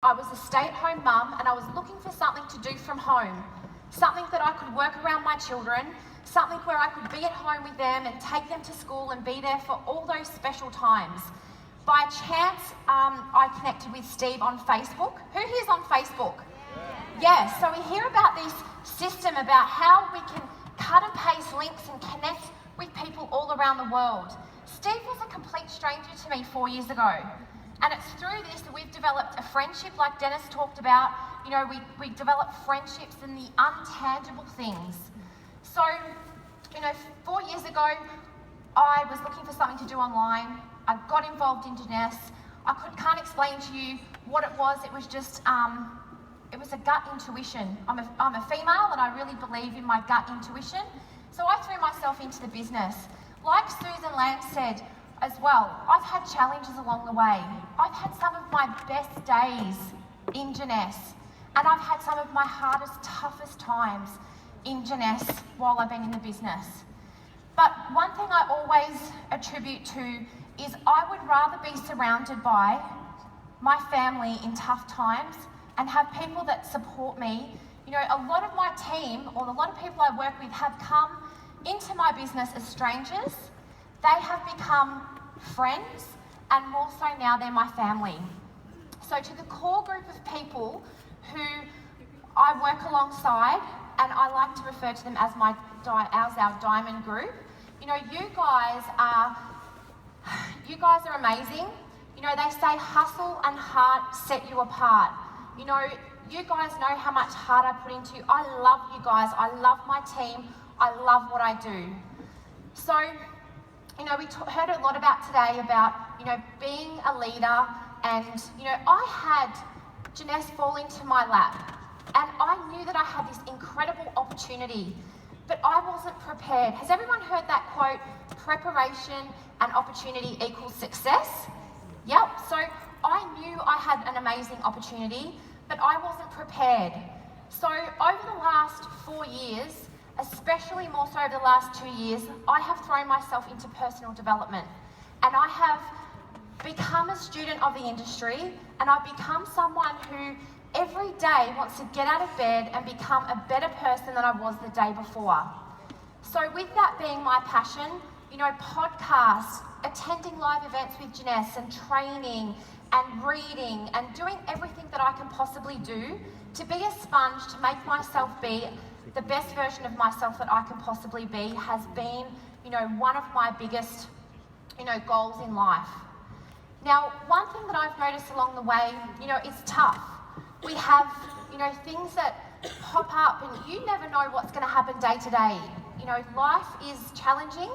I was a stay-at-home mum and I was looking for something to do from home, something that I could work around my children, something where I could be at home with them and take them to school and be there for all those special times. By chance, I connected with Steve on Facebook. Who here's on Facebook? Yeah, so we hear about this system about how we can cut and paste links and connect with people all around the world. Steve was a complete stranger to me 4 years ago. And it's through this that we've developed a friendship like Dennis talked about. You know, we develop friendships in the untangible things. So, you know, 4 years ago, I was looking for something to do online. I got involved in Jeunesse. I can't explain to you what it was. It was just, it was a gut intuition. I'm a female and I really believe in my gut intuition. So I threw myself into the business. Like Susan Lamb said as well, I've had challenges along the way. I've had some of my best days in Jeunesse, and I've had some of my hardest, toughest times in Jeunesse while I've been in the business. But one thing I always attribute to is I would rather be surrounded by my family in tough times and have people that support me. You know, a lot of my team, or a lot of people I work with, have come into my business as strangers. They have become friends, and more so now they're my family. So to the core group of people who I work alongside, and I like to refer to them as our diamond group, you know, you guys are amazing. You know, they say hustle and heart set you apart. You know, you guys know how much heart I put into you. I love you guys. I love my team. I love what I do. So, you know, we heard a lot about today about, you know, being a leader, and, you know, I had Jeunesse fall into my lap, and I knew that I had this incredible opportunity, but I wasn't prepared. Has everyone heard that quote, preparation and opportunity equals success? Yep, so I knew I had an amazing opportunity, but I wasn't prepared. So over the last 4 years, especially more so over the last 2 years, I have thrown myself into personal development, and I have become a student of the industry, and I've become someone who every day wants to get out of bed and become a better person than I was the day before. So with that being my passion, you know, podcasts, attending live events with Jeunesse, and training and reading and doing everything that I can possibly do to be a sponge to make myself be the best version of myself that I can possibly be has been, you know, one of my biggest, you know, goals in life. Now, one thing that I've noticed along the way, you know, it's tough. We have, you know, things that pop up and you never know what's going to happen day to day. You know, life is challenging,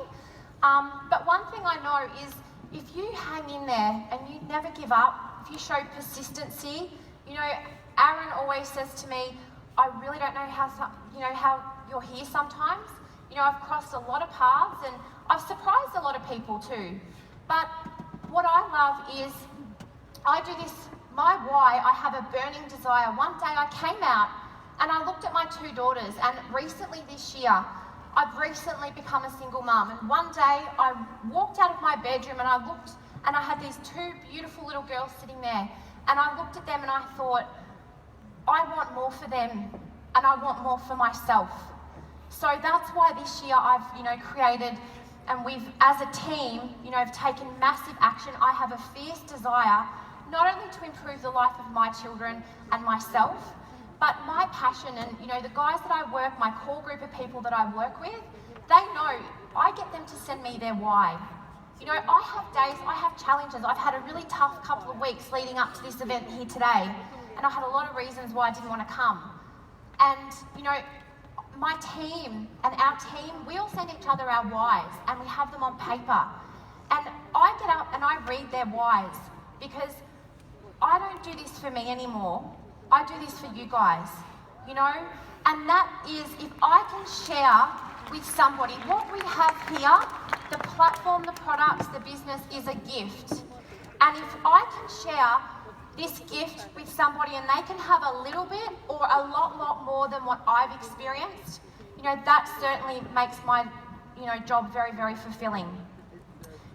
but one thing I know is if you hang in there and you never give up, if you show persistency, you know, Aaron always says to me, I really don't know how you're here sometimes. You know, I've crossed a lot of paths and I've surprised a lot of people too. But what I love is I do this, my why, I have a burning desire. One day I came out and I looked at my 2 daughters, and recently this year, I've recently become a single mum. And one day I walked out of my bedroom and I looked and I had these 2 beautiful little girls sitting there, and I looked at them and I thought, I want more for them and I want more for myself. So that's why this year I've, you know, created, and we've, as a team, you know, have taken massive action. I have a fierce desire, not only to improve the life of my children and myself, but my passion and, you know, the guys that I work, my core group of people that I work with, they know I get them to send me their why. You know, I have days, I have challenges. I've had a really tough couple of weeks leading up to this event here today, and I had a lot of reasons why I didn't want to come. And, you know, my team and our team, we all send each other our whys and we have them on paper. And I get up and I read their whys because I don't do this for me anymore. I do this for you guys, you know? And that is, if I can share with somebody what we have here, the platform, the products, the business is a gift. And if I can share this gift with somebody and they can have a little bit or a lot more than what I've experienced, you know, that certainly makes my, you know, job very, very fulfilling.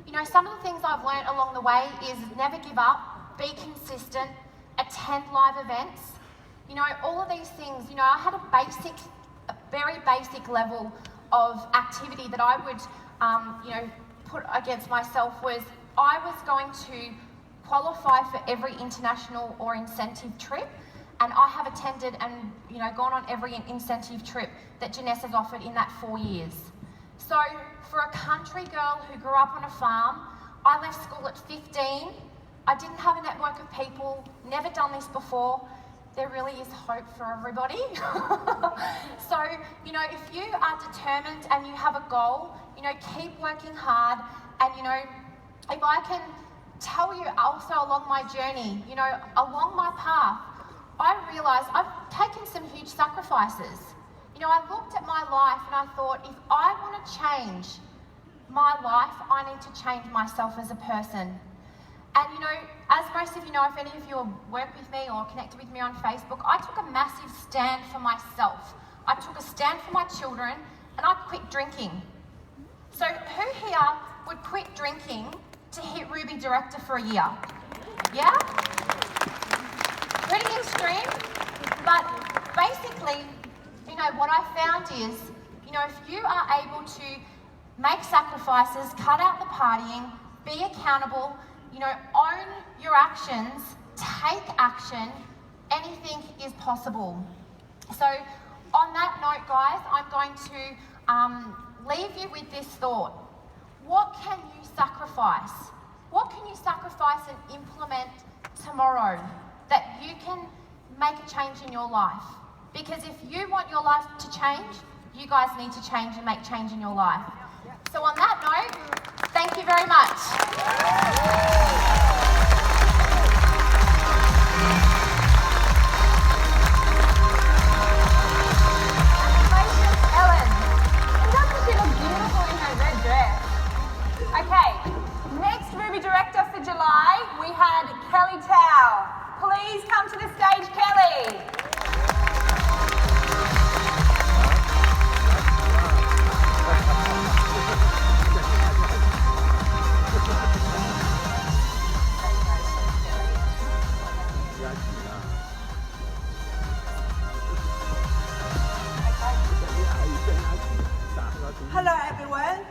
You know, some of the things I've learned along the way is never give up, be consistent, attend live events. You know, all of these things, you know, I had a very basic level of activity that I would, you know, put against myself was I was going to qualify for every international or incentive trip, and I have attended and, you know, gone on every incentive trip that Janessa has offered in that 4 years. So for a country girl who grew up on a farm, I left school at 15. I didn't have a network of people, never done this before. There really is hope for everybody. So, you know, if you are determined and you have a goal, you know, keep working hard. And, you know, if I can tell you also along my journey, you know, along my path, I realised I've taken some huge sacrifices. You know, I looked at my life and I thought, if I want to change my life, I need to change myself as a person. And, you know, as most of you know, if any of you work with me or connected with me on Facebook, I took a massive stand for myself. I took a stand for my children, and I quit drinking. So who here would quit drinking to hit Ruby Director for a year? Yeah? Pretty extreme, but basically, you know, what I found is, you know, if you are able to make sacrifices, cut out the partying, be accountable, you know, own your actions, take action, anything is possible. So on that note, guys, I'm going to leave you with this thought. What can you sacrifice? What can you sacrifice and implement tomorrow that you can make a change in your life? Because if you want your life to change, you guys need to change and make change in your life. So on that note, thank you very much. Okay, next Ruby Director for July, we had Kelly Tao. Please come to the stage, Kelly. Hello, everyone.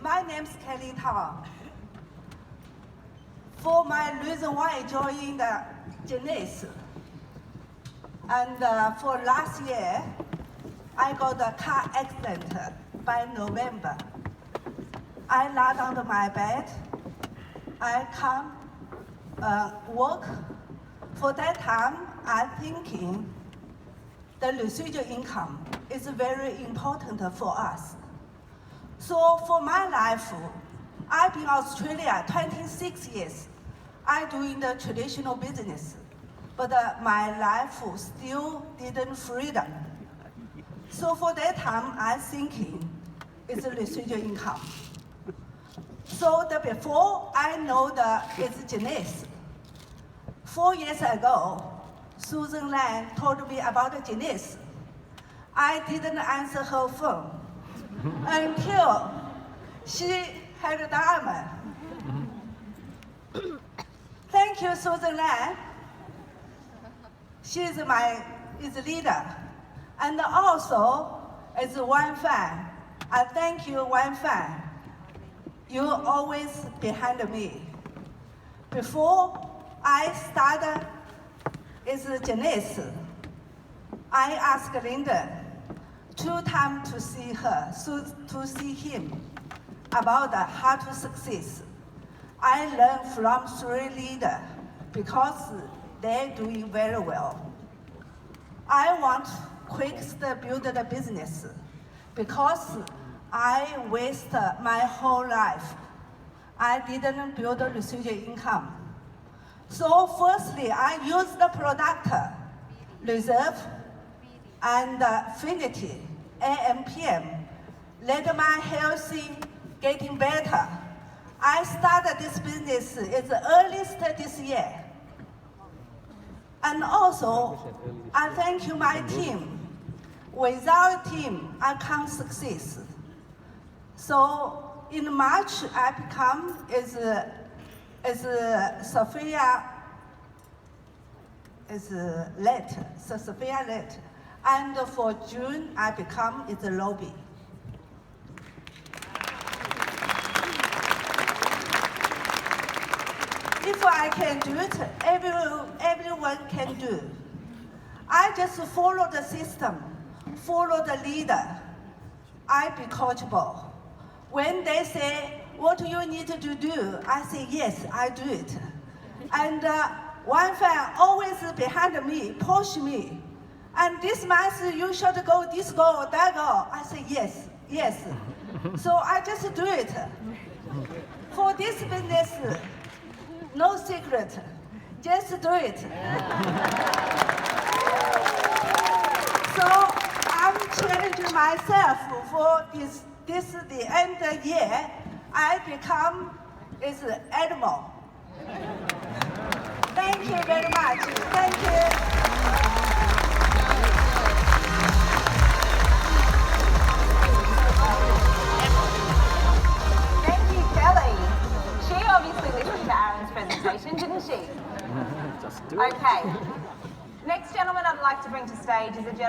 My name's Kaye Tao. For my reason why I joined Janice, and for last year, I got a car accident by November. I lie down on my bed. I can't work. For that time, I'm thinking the residual income is very important for us. So for my life, I've been in Australia 26 years. I'm doing the traditional business, but my life still didn't freedom. So for that time, I'm thinking it's a residual income. So before I know it's Janice, 4 years ago, Susan Lan told me about Janice. I didn't answer her phone until she had a diamond. Thank you, Susan Lan. She's my leader. And also, as one fan, I thank you, one fan. You're always behind me. Before I started as Janice, I asked Linda 2 times to see her, to see him about how to succeed. I learned from 3 leaders because they're doing very well. I want quick to build the business because I wasted my whole life. I didn't build a residual income. So firstly, I use the product Reserve and Affinity, AM, PM. Let my healthy getting better. I started this business at the earliest this year. And also, I thank you, my team. Without team, I can't succeed. So in March, I become as is Sophia is late, so Sophia late. And for June, I become is Robbie. If I can do it, everyone can do. I just follow the system, follow the leader. I be coachable. When they say, what do you need to do? I say, yes, I do it. And one fan always behind me, push me. And this month you should go this goal, that goal. I say, yes, yes. So I just do it. For this business, no secret, just do it. So I'm challenging myself for this the end of the year, I become is animal. Thank you very much. Thank you. Thank you, Kelly. She obviously listened to Aaron's presentation, didn't she? Just do it. Okay. Next gentleman I'd like to bring to stage is a gentleman